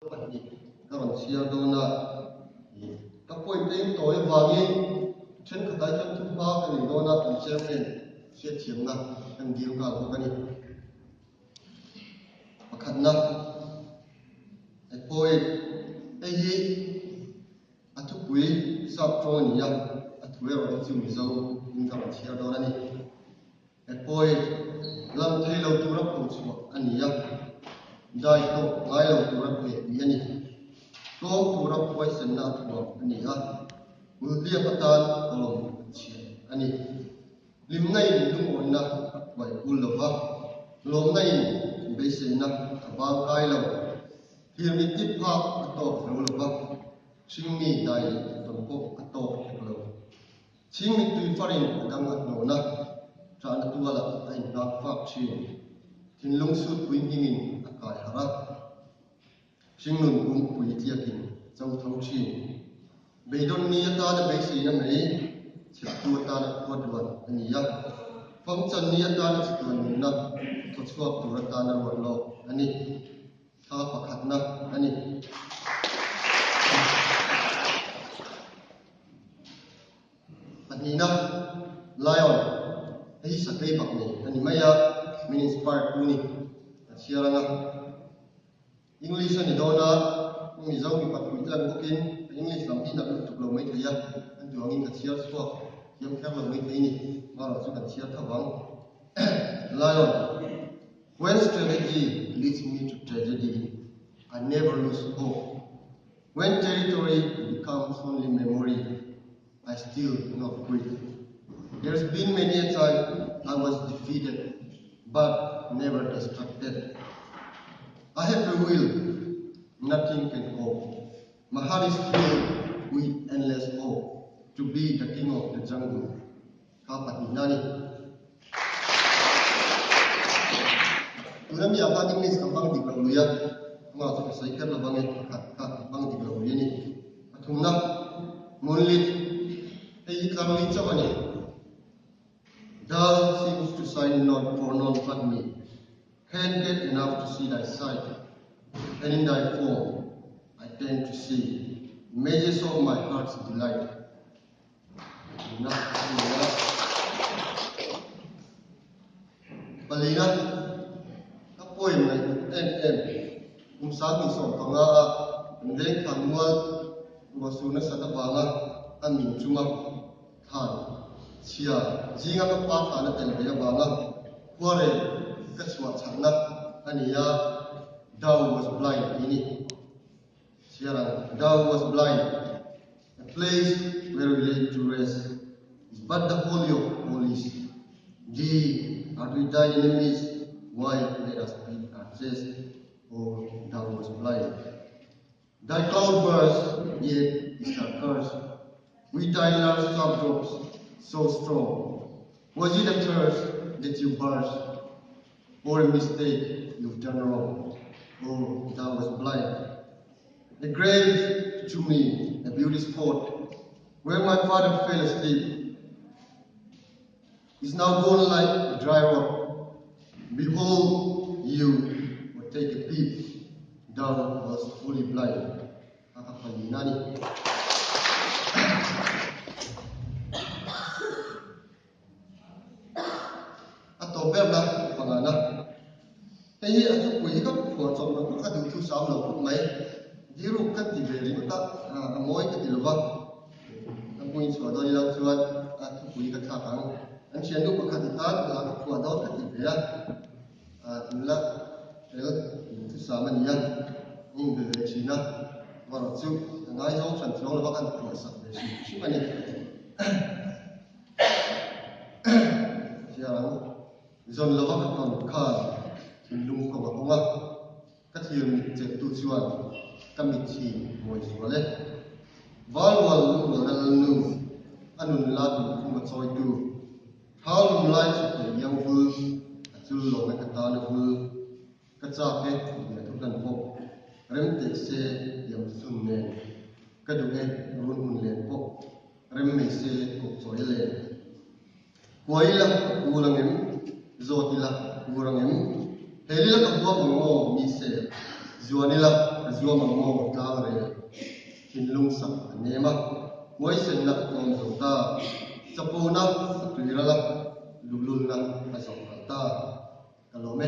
karon siya do na ka point ding toy wangin chen khatai chan thu pa ka ni do na kan chairman sia chiam na kan diu ka ko kani pakhat na ai point ai hi atu pui sap tro ni ya atu ro chu mi zo in ka sia do na ni ai point lam thei lo tu ra ko chu ani ya dai to ngai lo tu ra pe ni ani to tu ra poison na tu ani ha mulia patan kolom chi ani lim nai dung on na bai ul lo ha lom nai be se na bang kai lo hir mi tip ha to ro lo ba sing mi dai ton ko to lo sing mi tu farin dang at no na tran tu ala ai na fa chi tin lung su tuin hingin akai hara sing nun kum pui tiakin chau thau chi beidon ni ta da be si na mai chitu ta da ko da ani ya phong chan ni ta da chitu ni na to chuak tu ra ta na ro lo ani tha pakhat na ani ani na lion ai sa kai bak ni ani maya min inspire tu ni siara na English ani do na mi zau mi pat ku tlan bokin English lam hi na tu lo mai thaya an tu angin ka siar so yam khar lo mai thai ni ma ro chu kan siar thawang lion when strategy leads me to tragedy I never lose hope when territory becomes only memory I still not quit there's been many a time I was defeated but never distracted I have the will, nothing can hold. My heart is filled with endless hope to be the king of the jungle. Kapat Nani. Tunam ya abang English abang di Klauya, ma tu sai ker labang kat abang di Klauya ni. Atumna munlit ei karli chabani. Thou seems to sign not for none but me. Can't get enough to see thy sight, and in thy form I tend to see images of my heart's delight. Palina, a poem em sang song kanga ndeng kanwal wasuna satabanga amin chuma than sia jinga ka pa thana tel be banga kware kaswa chana ania thou was blind ini siarang thou was blind a place where we lay to rest is but the holy of holies thee are we thy enemies why let us beat our chest oh thou was blind thy cloud burst yet is the curse with thy large star drops so strong was it a curse that you burst or a mistake you've done wrong. Oh, thou was blind. A grave to me, a beauty spot, where my father fell asleep, is now gone like a dry rock. Behold, you would take a peep. Thou was fully blind. Nani. Atau berna pangana. Hei atu pui ka phua chom na ka du thu sam lo phut mai diru ka ti ve ri ta moi ka ti lo ba an pui chwa do ni lang chuan atu pui ka tha kang an chian du ka ti ta la ka phua do ka ti ve a la el thu sam an ya ning ve ve chi na ma ro chu ngai zo chan chong lo ba kan phua sa ve chi ma ni ya zon lo ba ka ton kha lung ko ba nga ka thiam che tu chuan committee moi chuale walwal lu dal nu anun la du kuma choi tu halum lai chu ke yang vu chul lo ka ta na vu ka cha ke ya thu kan po rem te se yam sun ne ka du e run hun le po rem me se ko choi le koila ulangem zotila urangem Helila ka buwa mo mi se zuanila azua mangmo tlang re hin lung sak anema moi sen na kom zo ta chapuna sapira la lulul na azong ta kalome